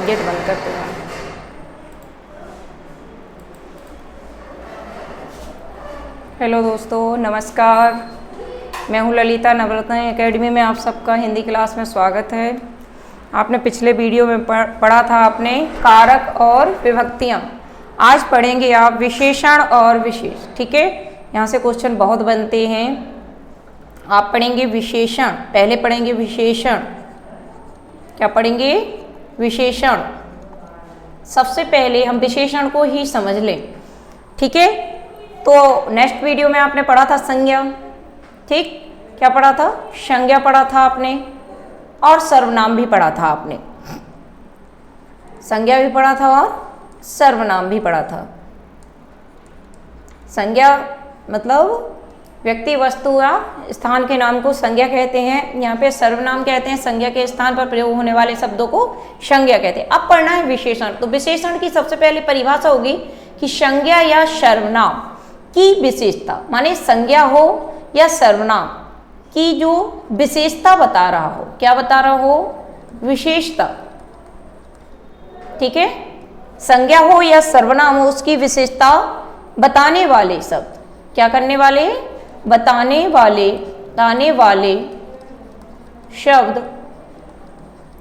Gate बंद करते हैं। हेलो दोस्तों, नमस्कार। मैं हूँ ललिता। नवरत्न एकेडमी में आप सबका हिंदी क्लास में स्वागत है। आपने पिछले वीडियो में पढ़ा था आपने कारक और विभक्तियाँ। आज पढ़ेंगे आप विशेषण और विशेष। ठीक है, यहाँ से क्वेश्चन बहुत बनते हैं। आप पढ़ेंगे विशेषण, पहले पढ़ेंगे विशेषण। क्या पढ़ेंगे? विशेषण। सबसे पहले हम विशेषण को ही समझ लें। ठीक है, तो नेक्स्ट वीडियो में आपने पढ़ा था संज्ञा। ठीक, क्या पढ़ा था? संज्ञा पढ़ा था आपने, और सर्वनाम भी पढ़ा था आपने। संज्ञा भी पढ़ा था और सर्वनाम भी पढ़ा था। संज्ञा मतलब व्यक्ति, वस्तु या स्थान के नाम को संज्ञा कहते हैं। यहाँ पे सर्वनाम कहते हैं संज्ञा के स्थान पर प्रयोग होने वाले शब्दों को संज्ञा कहते हैं। अब पढ़ना है विशेषण। तो विशेषण की सबसे पहले परिभाषा होगी कि संज्ञा या सर्वनाम की विशेषता, माने संज्ञा हो या सर्वनाम की जो विशेषता बता रहा हो। क्या बता रहा हो? विशेषता। ठीक है, संज्ञा हो या सर्वनाम हो, उसकी विशेषता बताने वाले शब्द। क्या करने वाले? बताने वाले शब्द।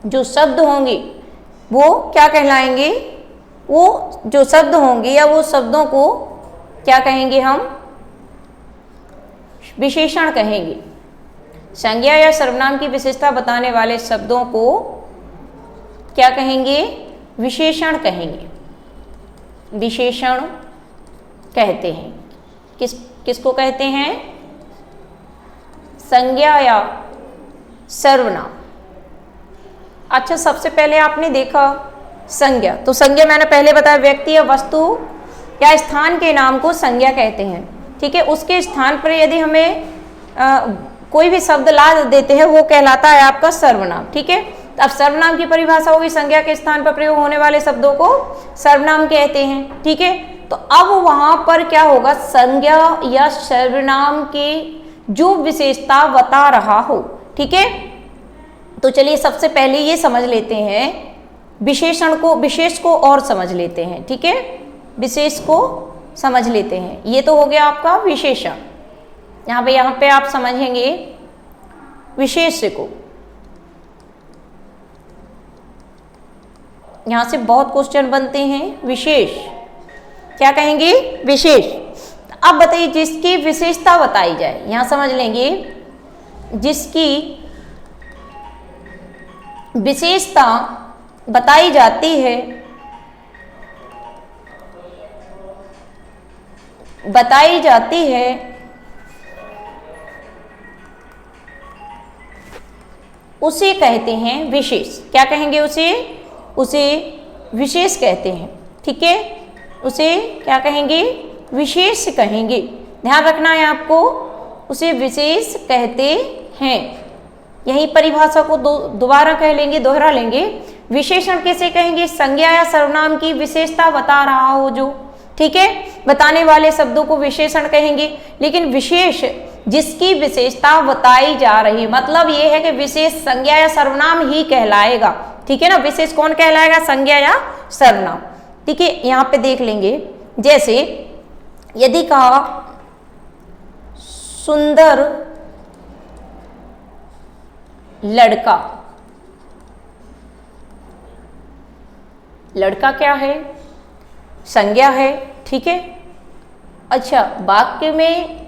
जो शब्द होंगे वो क्या कहलाएंगे? वो जो शब्द होंगे या वो शब्दों को क्या कहेंगे हम? विशेषण कहेंगे। संज्ञा या सर्वनाम की विशेषता बताने वाले शब्दों को क्या कहेंगे? विशेषण कहेंगे। विशेषण कहते हैं। किसको कहते हैं? संज्ञा या सर्वनाम। अच्छा, सबसे पहले आपने देखा संज्ञा। तो संज्ञा मैंने पहले बताया व्यक्ति या वस्तु या स्थान के नाम को संज्ञा कहते हैं। ठीक है, उसके स्थान पर यदि हमें कोई भी शब्द ला देते हैं वो कहलाता है आपका सर्वनाम। ठीक है, अब सर्वनाम की परिभाषा होगी संज्ञा के स्थान पर प्रयोग होने वाले शब्दों को सर्वनाम कहते हैं। ठीक है, तो अब वहां पर क्या होगा? संज्ञा या सर्वनाम की जो विशेषता बता रहा हो। ठीक है, तो चलिए सबसे पहले ये समझ लेते हैं विशेषण को, विशेष को और समझ लेते हैं। ठीक है, विशेष को समझ लेते हैं। ये तो हो गया आपका विशेषण। यहाँ पे आप समझेंगे विशेष को। यहाँ से बहुत क्वेश्चन बनते हैं। विशेष क्या कहेंगे? विशेष। अब बताइए जिसकी विशेषता बताई जाए, यहां समझ लेंगे जिसकी विशेषता बताई जाती है, उसे कहते हैं विशेष। क्या कहेंगे? उसे विशेष कहते हैं। ठीक है, उसे क्या कहेंगे? विशेष कहेंगे। ध्यान रखना है आपको, उसे विशेष कहते हैं। यही परिभाषा को दोबारा कह लेंगे, दोहरा लेंगे। विशेषण किसे कहेंगे? संज्ञा या सर्वनाम की विशेषता बता रहा हो जो। ठीक है, बताने वाले शब्दों को विशेषण कहेंगे। लेकिन विशेष जिसकी विशेषता बताई जा रही, मतलब ये है कि विशेष संज्ञा या सर्वनाम ही कहलाएगा। ठीक है ना, विशेष कौन कहलाएगा? संज्ञा या सर्वनाम। ठीक है, यहां पे देख लेंगे। जैसे यदि कहा सुंदर लड़का। लड़का क्या है? संज्ञा है। ठीक है, अच्छा वाक्य में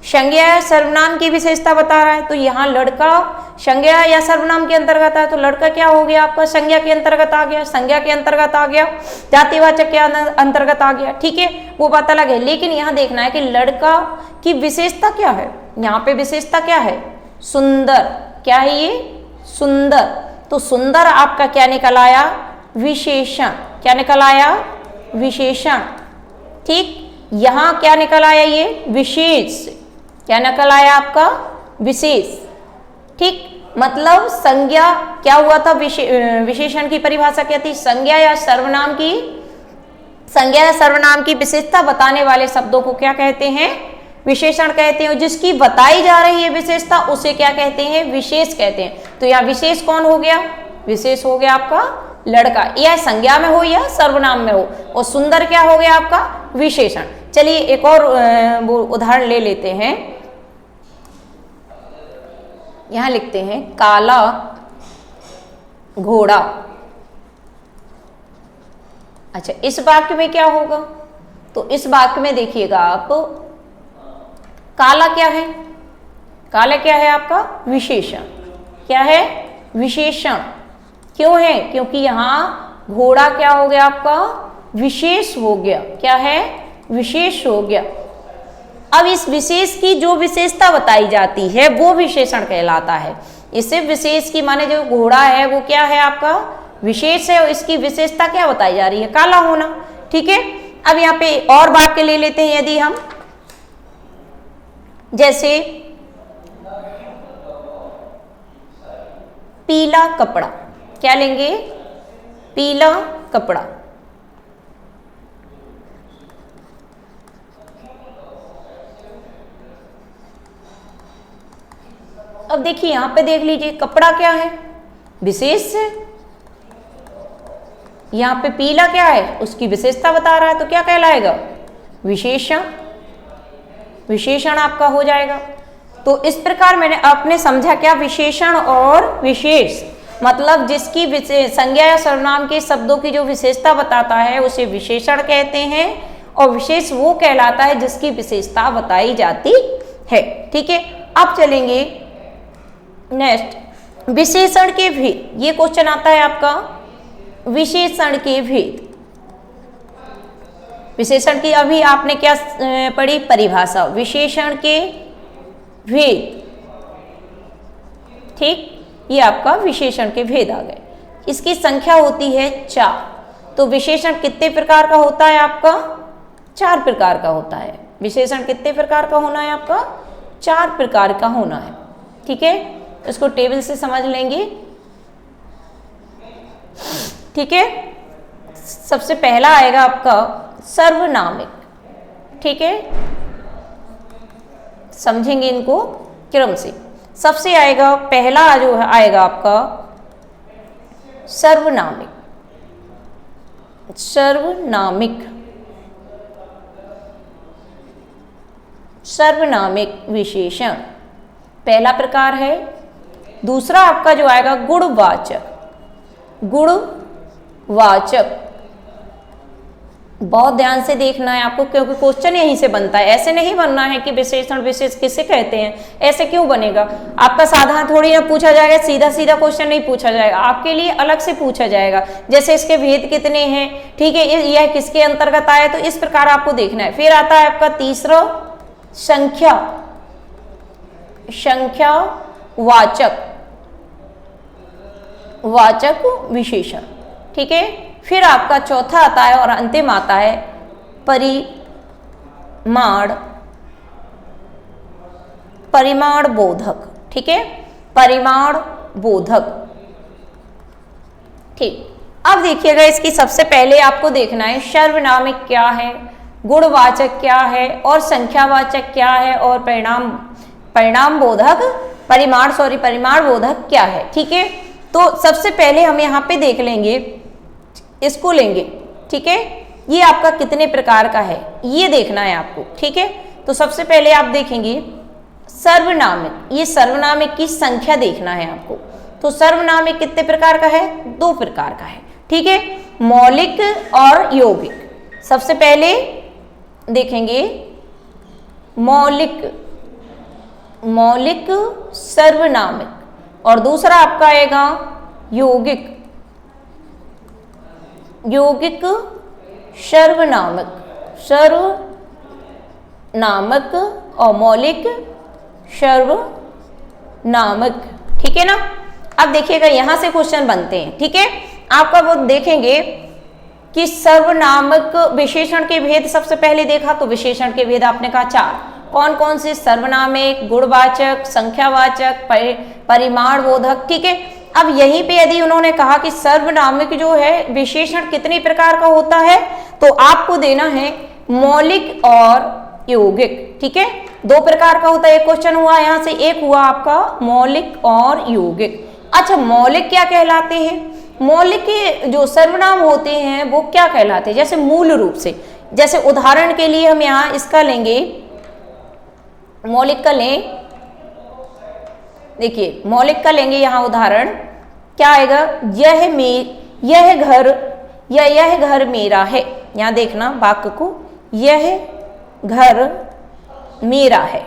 संज्ञा या सर्वनाम की विशेषता बता रहा है, तो यहाँ लड़का संज्ञा या सर्वनाम के अंतर्गत है, तो लड़का क्या हो गया आपका? संज्ञा के अंतर्गत आ गया, संज्ञा के अंतर्गत आ गया, जातिवाचक के अंतर्गत आ गया। ठीक है, वो बात अलग है। लेकिन यहाँ देखना है कि लड़का की विशेषता क्या है। यहाँ पे विशेषता क्या है? सुंदर। क्या है ये? सुंदर। तो सुंदर आपका क्या निकल आया? विशेषण। क्या निकल आया? विशेषण। ठीक, यहाँ क्या निकल आया? ये विशेष। क्या निकल आया आपका? विशेष। ठीक, मतलब संज्ञा क्या हुआ था? विशेषण की परिभाषा क्या थी? संज्ञा या सर्वनाम की विशेषता बताने वाले शब्दों को क्या कहते हैं? विशेषण कहते हैं। जिसकी बताई जा रही है विशेषता उसे क्या कहते हैं? विशेष कहते हैं। तो यहाँ विशेष कौन हो गया? विशेष हो गया आपका लड़का, यह संज्ञा में हो या सर्वनाम में हो। और सुंदर क्या हो गया आपका विशेषण। चलिए एक और उदाहरण ले लेते हैं। यहां लिखते हैं काला घोड़ा। अच्छा, इस वाक्य में क्या होगा? तो इस वाक्य में देखिएगा आप, काला क्या है? काला क्या है आपका विशेषण। क्या है? विशेषण। क्यों है? क्योंकि यहां घोड़ा क्या हो गया आपका विशेष हो गया। क्या है? विशेष हो गया। अब इस विशेष की जो विशेषता बताई जाती है वो विशेषण कहलाता है। इसे विशेष की माने जो घोड़ा है वो क्या है आपका विशेष है, और इसकी विशेषता क्या बताई जा रही है? काला होना। ठीक है, अब यहाँ पे और वाक्य ले लेते हैं। यदि हम जैसे पीला कपड़ा, क्या लेंगे? पीला कपड़ा। अब देखिए यहां पे देख लीजिए, कपड़ा क्या है? विशेष है। यहां पे पीला क्या है? उसकी विशेषता बता रहा है, तो क्या कहलाएगा? विशेषण। विशेषण आपका हो जाएगा। तो इस प्रकार मैंने आपने समझा क्या? विशेषण और विशेष मतलब जिसकी संज्ञा या सर्वनाम के शब्दों की जो विशेषता बताता है उसे विशेषण कहते हैं, और विशेष वो कहलाता है जिसकी विशेषता बताई जाती है। ठीक है, अब चलेंगे नेक्स्ट, विशेषण के भेद। ये क्वेश्चन आता है आपका, विशेषण के भेद। विशेषण की अभी आपने क्या पढ़ी? परिभाषा। विशेषण के भेद। ठीक, ये आपका विशेषण के भेद आ गए। इसकी संख्या होती है 4। तो विशेषण कितने प्रकार का होता है आपका? 4 प्रकार का होता है। विशेषण कितने प्रकार का होना है आपका? 4 प्रकार का होना है। ठीक है, इसको टेबल से समझ लेंगे। ठीक है, सबसे पहला आएगा आपका सर्वनामिक। ठीक है, समझेंगे इनको क्रम से। सबसे आएगा पहला जो है आएगा आपका सर्वनामिक। सर्वनामिक, सर्वनामिक विशेषण पहला प्रकार है। दूसरा आपका जो आएगा गुणवाचक। गुणवाचक बहुत ध्यान से देखना है आपको, क्योंकि क्वेश्चन यहीं से बनता है। ऐसे नहीं बनना है कि विशेषण विशेष किसे कहते हैं, ऐसे क्यों बनेगा? आपका साधारण थोड़ी ना पूछा जाएगा, सीधा सीधा क्वेश्चन नहीं पूछा जाएगा, आपके लिए अलग से पूछा जाएगा। जैसे इसके भेद कितने हैं, ठीक है, यह किसके अंतर्गत आया, तो इस प्रकार आपको देखना है। फिर आता है आपका तीसरा संख्या, संख्या वाचक, वाचक विशेषण। ठीक है, फिर आपका चौथा आता है और अंतिम आता है परिमाण, परिमाण बोधक। ठीक है, परिमाण बोधक। ठीक, अब देखिएगा इसकी सबसे पहले आपको देखना है सर्वनामिक क्या है, गुणवाचक क्या है, और संख्यावाचक क्या है, और परिमाण बोधक क्या है। ठीक है, तो सबसे पहले हम यहाँ पे देख लेंगे, इसको लेंगे। ठीक है, ये आपका कितने प्रकार का है ये देखना है आपको। ठीक है, तो सबसे पहले आप देखेंगे सर्वनामिक, ये सर्वनामिक की संख्या देखना है आपको। तो सर्वनामिक कितने प्रकार का है? 2 प्रकार का है। ठीक है, मौलिक और यौगिक। सबसे पहले देखेंगे मौलिक, मौलिक सर्वनामिक, और दूसरा आपका आएगा यौगिक, यौगिक सर्वनामक, सर्वनामक और मौलिक सर्वनामक। ठीक है ना। अब देखिएगा यहां से क्वेश्चन बनते हैं। ठीक है, आपका वो देखेंगे कि सर्वनामक विशेषण के भेद सबसे पहले देखा, तो विशेषण के भेद आपने कहा 4। कौन कौन से? सर्वनामिक, गुणवाचक, संख्यावाचक, परिमाण बोधक। ठीक है, अब यहीं पे यदि उन्होंने कहा कि सर्वनामिक जो है विशेषण कितने प्रकार का होता है, तो आपको देना है मौलिक और यौगिक। ठीक है, 2 प्रकार का होता है। एक क्वेश्चन हुआ यहां से, एक हुआ आपका मौलिक और यौगिक। अच्छा, मौलिक क्या कहलाते हैं? मौलिक के जो सर्वनाम होते हैं वो क्या कहलाते हैं, जैसे मूल रूप से, जैसे उदाहरण के लिए हम यहाँ इसका लेंगे, मौलिक का लें, देखिए मौलिक का लेंगे यहाँ उदाहरण, क्या आएगा, यह घर या यह घर मेरा है। यहाँ देखना वाक्य को, यह घर मेरा है,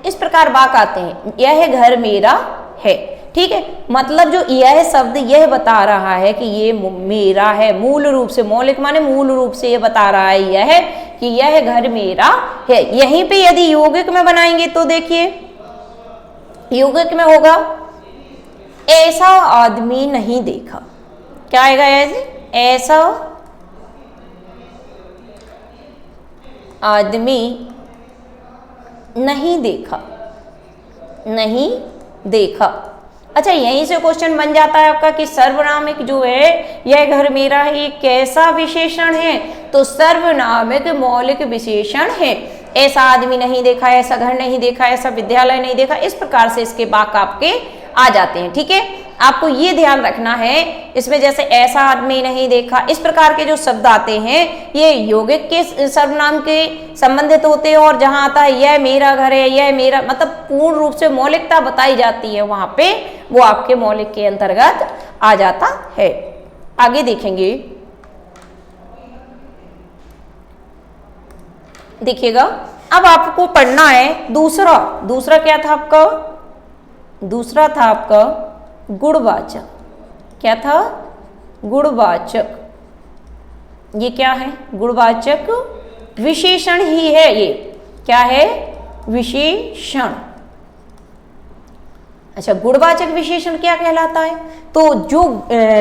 इस प्रकार वाक्य आते हैं, यह घर मेरा है। ठीक है, मतलब जो यह शब्द यह बता रहा है कि ये मेरा है, मूल रूप से, मौलिक माने मूल रूप से ये बता रहा है यह कि यह घर मेरा है। यहीं पे यदि यौगिक में बनाएंगे तो देखिए यौगिक में होगा, ऐसा आदमी नहीं देखा, क्या आएगा, ऐसा आदमी नहीं देखा, नहीं देखा। अच्छा, यहीं से क्वेश्चन बन जाता है आपका कि सर्वनामिक जो है यह घर मेरा है, ये कैसा विशेषण है, तो सर्वनामिक मौलिक विशेषण है। ऐसा आदमी नहीं देखा, ऐसा घर नहीं देखा, ऐसा विद्यालय नहीं देखा, इस प्रकार से इसके वाक्य आपके आ जाते हैं। ठीक है, आपको ये ध्यान रखना है, इसमें जैसे ऐसा आदमी नहीं देखा, इस प्रकार के जो शब्द आते हैं ये यौगिक के सर्वनाम के संबंधित होते हैं, और जहां आता है यह मेरा घर है, यह मेरा, मतलब पूर्ण रूप से मौलिकता बताई जाती है वहां पे, वो आपके मौलिक के अंतर्गत आ जाता है। आगे देखेंगे, देखिएगा, अब आपको पढ़ना है दूसरा क्या था आपका, दूसरा था आपका गुणवाचक। क्या था, गुणवाचक। ये क्या है, गुणवाचक विशेषण ही है, ये क्या है, विशेषण। अच्छा, गुणवाचक विशेषण क्या कहलाता है, तो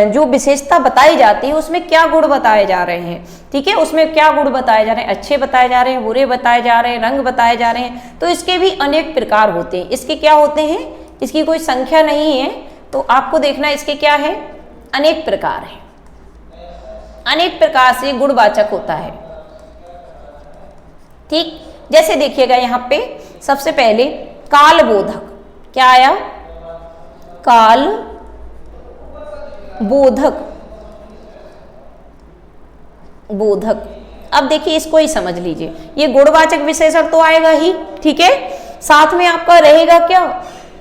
जो विशेषता बताई जाती है उसमें क्या गुण बताए जा रहे हैं। ठीक है, उसमें क्या गुण बताए जा रहे हैं, अच्छे बताए जा रहे हैं, बुरे बताए जा रहे हैं, रंग बताए जा रहे हैं, तो इसके भी अनेक प्रकार होते हैं। इसके क्या होते हैं, इसकी कोई संख्या नहीं है, तो आपको देखना इसके क्या है, अनेक प्रकार है, अनेक प्रकार से गुणवाचक होता है। ठीक, जैसे देखिएगा यहाँ पे सबसे पहले कालबोधक, क्या आया, काल बोधक, बोधक। अब देखिए इसको ही समझ लीजिए, ये गुणवाचक विशेषण तो आएगा ही, ठीक है, साथ में आपका रहेगा क्या,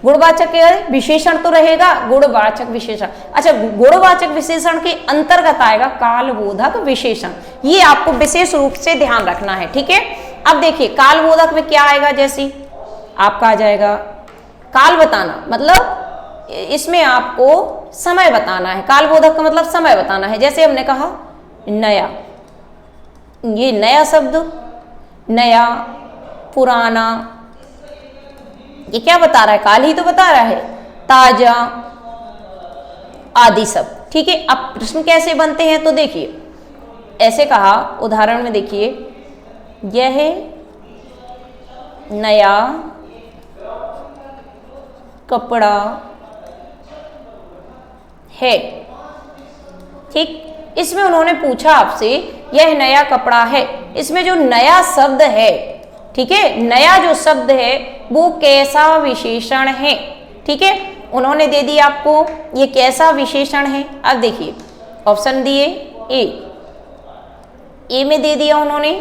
गुणवाचक विशेषण तो रहेगा, गुणवाचक विशेषण। अच्छा, गुणवाचक विशेषण के अंतर्गत आएगा कालबोधक विशेषण, ये आपको विशेष रूप से ध्यान रखना है। ठीक है, अब देखिए कालबोधक में क्या आएगा, जैसे आपका आ जाएगा काल बताना, मतलब इसमें आपको समय बताना है, कालबोधक का मतलब समय बताना है। जैसे हमने कहा नया, ये नया शब्द, नया, पुराना, ये क्या बता रहा है, काल ही तो बता रहा है, ताजा आदि सब। ठीक है, अब प्रश्न कैसे बनते हैं तो देखिए, ऐसे कहा उदाहरण में, देखिए यह नया कपड़ा है। ठीक, इसमें उन्होंने पूछा आपसे यह नया कपड़ा है, इसमें जो नया शब्द है, ठीक है, नया जो शब्द है वो कैसा विशेषण है। ठीक है, उन्होंने दे दिया आपको ये कैसा विशेषण है। अब देखिए ऑप्शन दिए, ए में दे दिया उन्होंने,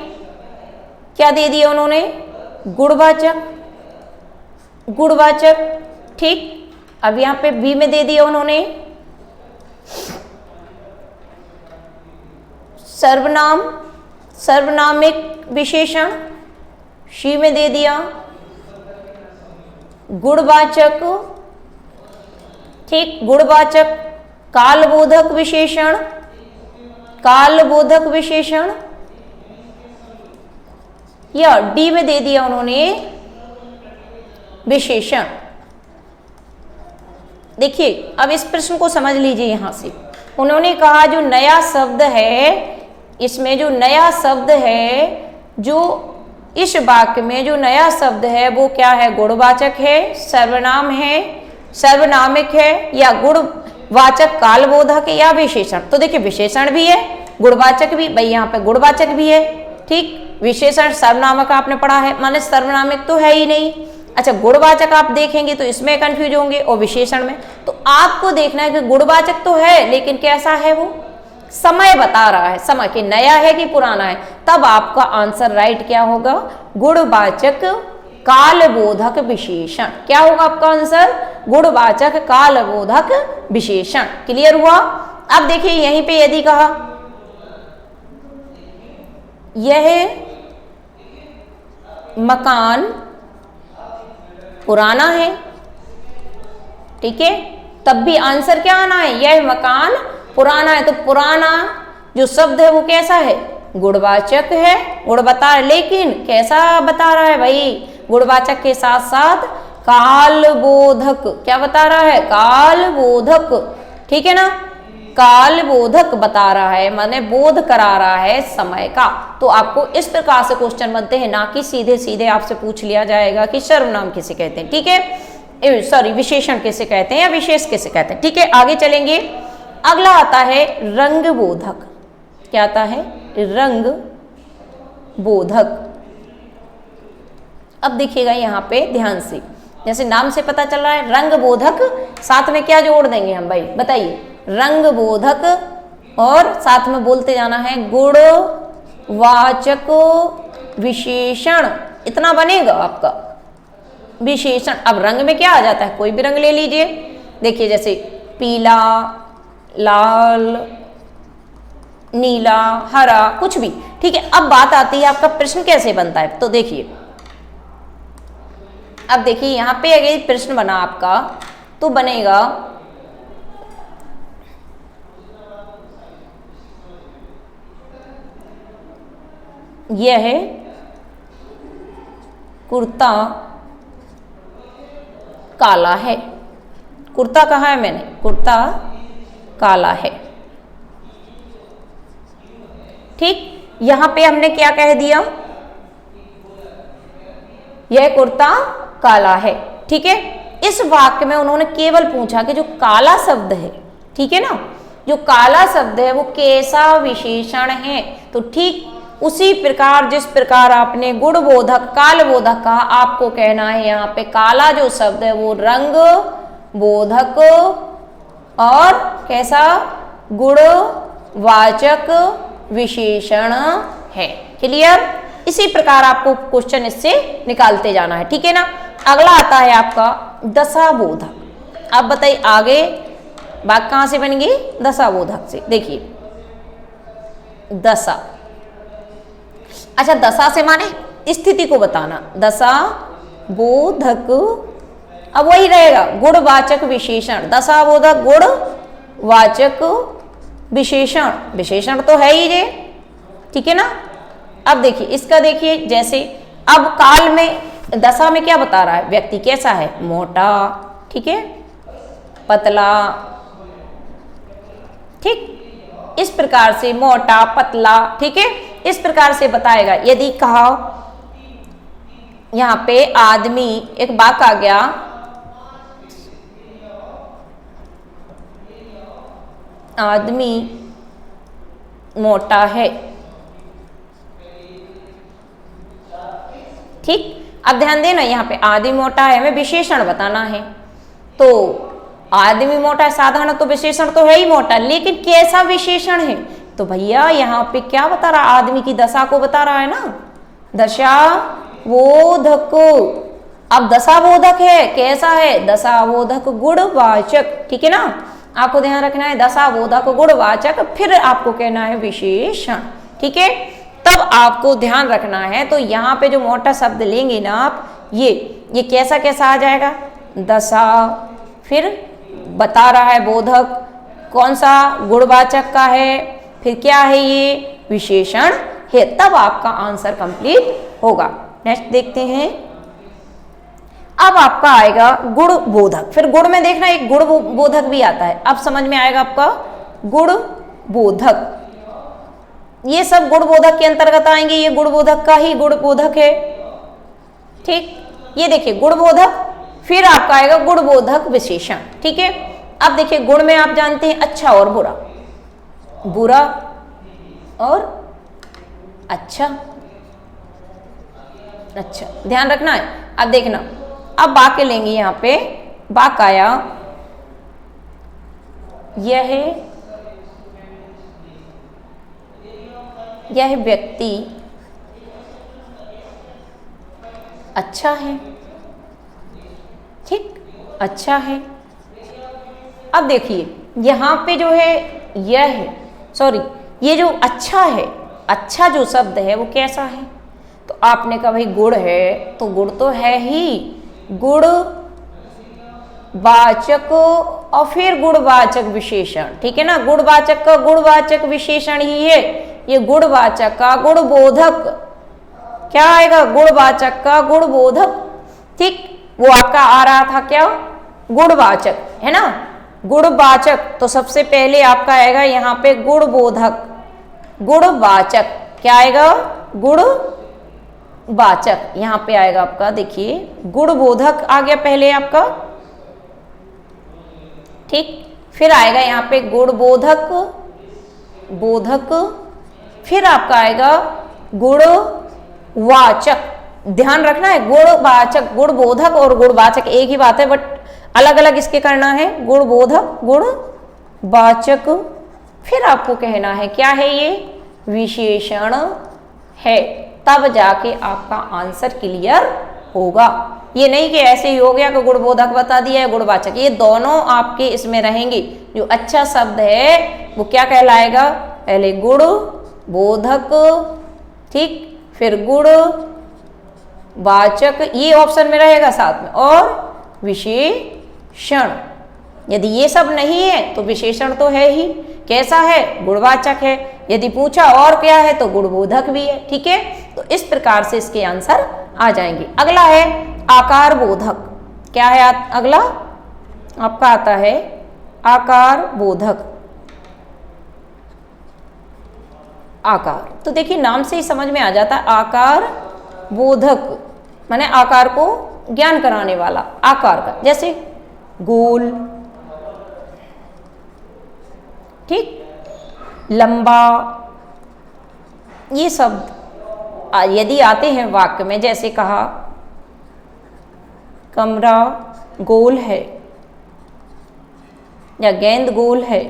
क्या दे दिया उन्होंने, गुणवाचक, गुणवाचक। ठीक, अब यहाँ पे बी में दे दिया उन्होंने सर्वनाम, सर्वनामिक विशेषण, सी में दे दिया गुणवाचक। ठीक, गुणवाचक कालबोधक विशेषण, कालबोधक विशेषण, या डी में दे दिया उन्होंने विशेषण। देखिए अब इस प्रश्न को समझ लीजिए, यहां से उन्होंने कहा जो नया शब्द है, इसमें जो नया शब्द है, जो इस वाक्य में जो नया शब्द है वो क्या है, गुणवाचक है, सर्वनाम है, सर्वनामिक है, या गुणवाचक कालबोधक है, या विशेषण। तो देखिए विशेषण भी है, गुणवाचक भी, भाई यहाँ पे गुणवाचक भी है। ठीक, विशेषण सर्वनामक आपने पढ़ा है, माने सर्वनामिक तो है ही नहीं, अच्छा, गुणवाचक आप देखेंगे तो इसमें कंफ्यूज होंगे और विशेषण में। तो आपको देखना है कि गुणवाचक तो है लेकिन कैसा है, वो समय बता रहा है, समय कि नया है कि पुराना है। तब आपका आंसर राइट क्या होगा, गुणवाचक कालबोधक विशेषण। क्या होगा आपका आंसर, गुणवाचक कालबोधक विशेषण। क्लियर हुआ। अब देखिए यहीं पे यदि कहा यह मकान पुराना है, ठीक है, तब भी आंसर क्या आना है, यह मकान पुराना है। तो पुराना जो शब्द है वो कैसा है, गुणवाचक है, गुण बता, लेकिन कैसा बता रहा है भाई, गुणवाचक के साथ साथ कालबोधक। क्या बता रहा है, कालबोधक, ठीक है ना, कालबोधक बता रहा है, माने बोध करा रहा है समय का। तो आपको इस प्रकार से क्वेश्चन बनते हैं, ना कि सीधे सीधे आपसे पूछ लिया जाएगा कि सर्वनाम किसे कहते हैं, ठीक है, सॉरी विशेषण किसे कहते हैं या विशेष किसे कहते हैं। ठीक है, आगे चलेंगे। अगला आता है रंगबोधक। क्या आता है, रंग बोधक। अब देखिएगा यहाँ पे ध्यान से, जैसे नाम से पता चल रहा है रंग बोधक, साथ में क्या जोड़ देंगे हम भाई, बताइए, रंग बोधक और साथ में बोलते जाना है गुणवाचक विशेषण, इतना बनेगा आपका विशेषण। अब रंग में क्या आ जाता है, कोई भी रंग ले लीजिए, देखिए जैसे पीला, लाल, नीला, हरा, कुछ भी, ठीक है। अब बात आती है आपका प्रश्न कैसे बनता है, तो देखिए, अब देखिए यहां पे अगर प्रश्न बना आपका तो बनेगा यह कुर्ता काला है। कुर्ता कहा है मैंने, कुर्ता काला है, ठीक। यहां पे हमने क्या कह दिया, यह कुर्ता काला है, ठीक है। इस वाक्य में उन्होंने केवल पूछा कि जो काला शब्द है, ठीक है ना, जो काला शब्द है वो कैसा विशेषण है। तो ठीक उसी प्रकार जिस प्रकार आपने गुणबोधक कालबोधक कहा, आपको कहना है यहाँ पे काला जो शब्द है वो रंग बोधक और कैसा, गुणवाचक विशेषण है। क्लियर। इसी प्रकार आपको क्वेश्चन इससे निकालते जाना है, ठीक है ना। अगला आता है आपका दशाबोधक। अब बताइए आगे बात कहां से बनेगी, दशाबोधक से। देखिए दशा, अच्छा दशा से माने स्थिति को बताना, दशा बोधक, अब वही रहेगा गुणवाचक विशेषण, दशाबोधक गुणवाचक विशेषण, विशेषण तो है ही ये, ठीक है ना। अब देखिए इसका, देखिए जैसे अब काल में दशा में क्या बता रहा है, व्यक्ति कैसा है, मोटा, ठीक है, पतला, ठीक, इस प्रकार से मोटा पतला, ठीक है, इस प्रकार से बताएगा। यदि कहा यहां पे आदमी, एक वाक्य आ गया, आदमी मोटा है, ठीक। अब ध्यान देना यहाँ पे आदमी मोटा है, हमें विशेषण बताना है। तो आदमी मोटा है, साधारण तो विशेषण तो है ही मोटा, लेकिन कैसा विशेषण है, तो भैया यहाँ पे क्या बता रहा, आदमी की दशा को बता रहा है ना, दशाबोधक। अब दशाबोधक है, कैसा है, दशाबोधक गुणवाचक, ठीक है ना, आपको ध्यान रखना है, दशाबोधक गुणवाचक, फिर आपको कहना है विशेषण, ठीक है। तब आपको ध्यान रखना है, तो यहाँ पे जो मोटा शब्द लेंगे ना आप, ये कैसा कैसा आ जाएगा, दशा, फिर बता रहा है बोधक, कौन सा गुणवाचक का है, फिर क्या है ये विशेषण है, तब आपका आंसर कंप्लीट होगा। नेक्स्ट देखते हैं। अब आपका आएगा गुण बोधक, फिर गुण में देखना एक गुण बोधक भी आता है। अब समझ में आएगा आपका गुण बोधक, ये सब गुण बोधक के अंतर्गत आएंगे, ये गुण बोधक का ही गुण बोधक है, ठीक। ये देखिए गुण बोधक, फिर आपका आएगा गुण बोधक विशेषण, ठीक है। अब देखिए गुण में आप जानते हैं अच्छा और बुरा, बुरा और अच्छा, अच्छा ध्यान रखना है। अब देखना अब वाक्य लेंगे यहाँ पे। वाक्य आया यह व्यक्ति अच्छा है। ठीक, अच्छा है। अब देखिए यहाँ पे जो है ये जो अच्छा है, अच्छा जो शब्द है वो कैसा है? तो आपने कहा भाई गुण है, तो गुण तो है ही, गुण वाचक और फिर गुणवाचक विशेषण। ठीक है ना, गुणवाचक का गुणवाचक विशेषण ही है ये। गुणवाचक का गुणबोधक क्या आएगा? गुणवाचक का गुणबोधक। ठीक, वो आपका आ रहा था क्या? गुणवाचक, है ना। गुणवाचक तो सबसे पहले आपका आएगा यहाँ पे गुणबोधक। गुणवाचक क्या आएगा? गुणवाचक यहाँ पे आएगा आपका, देखिए गुणबोधक आ गया पहले आपका। ठीक, फिर आएगा यहाँ पे गुणबोधक, बोधक, फिर आपका आएगा गुणवाचक। ध्यान रखना है, गुणवाचक, गुणबोधक और गुणवाचक एक ही बात है, बट अलग अलग इसके करना है। गुणबोधक, गुणवाचक, फिर आपको कहना है क्या है ये? विशेषण है। तब जाके आपका आंसर क्लियर होगा। ये नहीं कि ऐसे ही हो गया कि गुणबोधक बता दिया है, गुणवाचक, ये दोनों आपके इसमें रहेंगे। जो अच्छा शब्द है वो क्या कहलाएगा? पहले गुणबोधक, ठीक, फिर गुणवाचक, ये ऑप्शन में रहेगा साथ में, और विशेषण। यदि ये सब नहीं है तो विशेषण तो है ही। कैसा है? गुणवाचक है। यदि पूछा और क्या है तो गुणबोधक भी है। ठीक है, तो इस प्रकार से इसके आंसर आ जाएंगे। अगला है आकार बोधक। क्या है अगला? आपका आता है आकार बोधक। आकार तो देखिए नाम से ही समझ में आ जाता है, आकार बोधक माने आकार को ज्ञान कराने वाला, आकार का। जैसे गोल, ठीक, लंबा, ये शब्द यदि आते हैं वाक्य में, जैसे कहा कमरा गोल है या गेंद गोल है,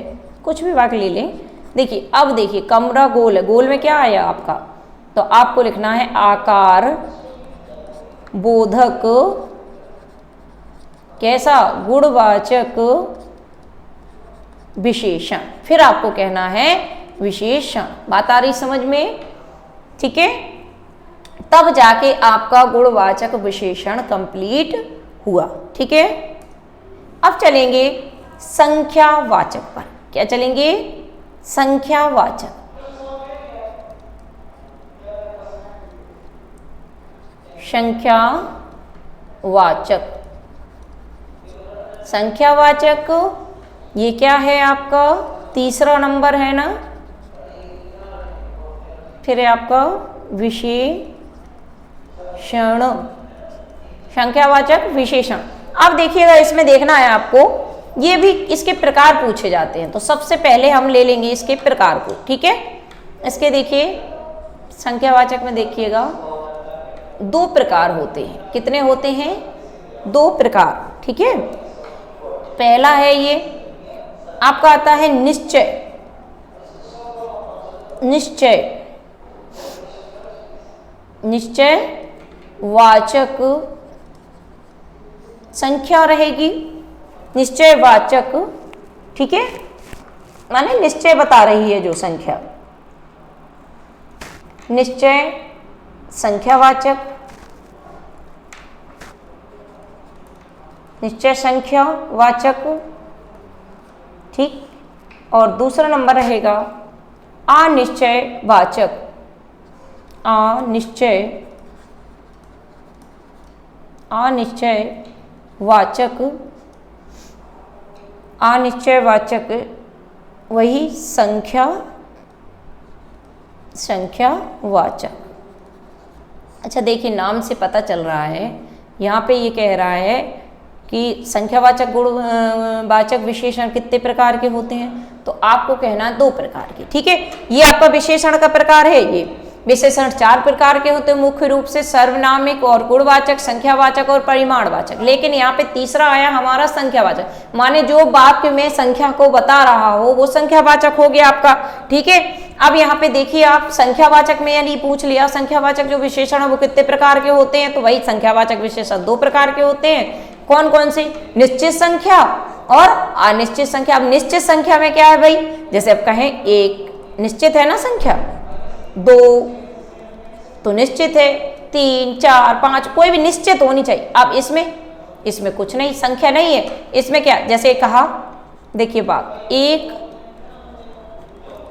कुछ भी वाक्य ले लें। देखिए अब देखिए कमरा गोल है, गोल में क्या आया आपका? तो आपको लिखना है आकार बोधक, कैसा? गुणवाचक विशेषण। फिर आपको कहना है विशेषण। बात आ रही समझ में? ठीक है, तब जाके आपका गुणवाचक विशेषण कंप्लीट हुआ। ठीक है, अब चलेंगे संख्यावाचक पर। क्या चलेंगे? संख्यावाचक। संख्यावाचक, संख्यावाचक ये क्या है आपका? तीसरा नंबर है ना। फिर है आपका विशेषण, संख्यावाचक विशेषण। अब देखिएगा इसमें देखना है आपको, ये भी इसके प्रकार पूछे जाते हैं। तो सबसे पहले हम ले लेंगे इसके प्रकार को। ठीक है, इसके देखिए संख्यावाचक में देखिएगा दो प्रकार होते हैं। कितने होते हैं? दो प्रकार। ठीक है, पहला है ये आपका आता है निश्चय। निश्चय, निश्चय वाचक संख्या रहेगी, निश्चय वाचक। ठीक है, माने निश्चय बता रही है जो संख्या, निश्चय संख्यावाचक, निश्चय संख्या वाचक। ठीक, और दूसरा नंबर रहेगा अनिश्चय वाचक। अनिश्चय, अनिश्चय वाचक, अनिश्चय वाचक वही संख्या, संख्यावाचक। अच्छा देखिए नाम से पता चल रहा है, यहाँ पे ये कह रहा है कि संख्यावाचक गुणवाचक विशेषण कितने प्रकार के होते हैं? तो आपको कहना है दो प्रकार के। ठीक है, ये आपका विशेषण का प्रकार है ये। विशेषण 4 प्रकार के होते हैं मुख्य रूप से, सर्वनामिक और गुणवाचक, संख्यावाचक और परिमाणवाचक। लेकिन यहाँ पे तीसरा आया हमारा संख्यावाचक, माने जो वाक्य में संख्या को बता रहा हो वो संख्यावाचक हो गया आपका। ठीक है, अब यहाँ पे देखिए आप, संख्यावाचक में यदि पूछ लिया संख्यावाचक जो विशेषण है वो कितने प्रकार के होते हैं, तो वही संख्यावाचक विशेषण 2 प्रकार के होते हैं। कौन कौन से? निश्चित संख्या और अनिश्चित संख्या। अब निश्चित संख्या में क्या है भाई, जैसे अब कहें 1 निश्चित है ना संख्या, 2 तो निश्चित है, 3 4 5 कोई भी निश्चित होनी चाहिए। अब इसमें कुछ नहीं, संख्या नहीं है इसमें। क्या, जैसे कहा, देखिए बात, एक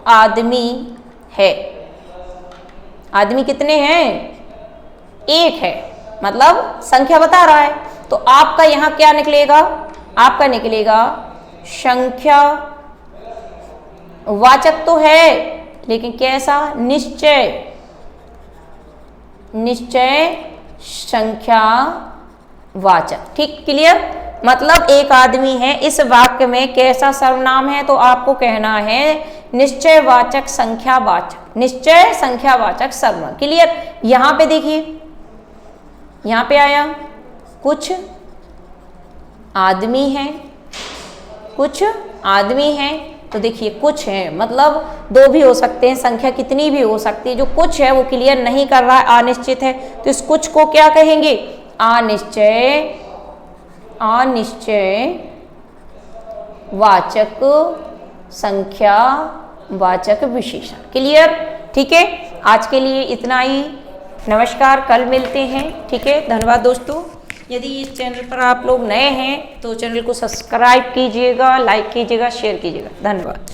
आदमी है, आदमी कितने हैं? 1 है, मतलब संख्या बता रहा है। तो आपका यहां क्या निकलेगा? आपका निकलेगा संख्या वाचक तो है, लेकिन कैसा? निश्चय, निश्चय संख्या वाचक। ठीक, क्लियर? मतलब एक आदमी है, इस वाक्य में कैसा सर्वनाम है? तो आपको कहना है निश्चयवाचक संख्यावाचक, निश्चय संख्यावाचक सर्वनाम। क्लियर? यहां पे देखिए, यहां पे आया कुछ आदमी हैं, कुछ आदमी हैं, तो देखिए कुछ है मतलब 2 भी हो सकते हैं, संख्या कितनी भी हो सकती है। जो कुछ है वो क्लियर नहीं कर रहा है, अनिश्चित है, तो इस कुछ को क्या कहेंगे? अनिश्चय, अनिश्चय वाचक संख्या वाचक विशेषण। क्लियर? ठीक है, आज के लिए इतना ही। नमस्कार, कल मिलते हैं। ठीक है, धन्यवाद दोस्तों। यदि इस चैनल पर आप लोग नए हैं तो चैनल को सब्सक्राइब कीजिएगा, लाइक कीजिएगा, शेयर कीजिएगा। धन्यवाद।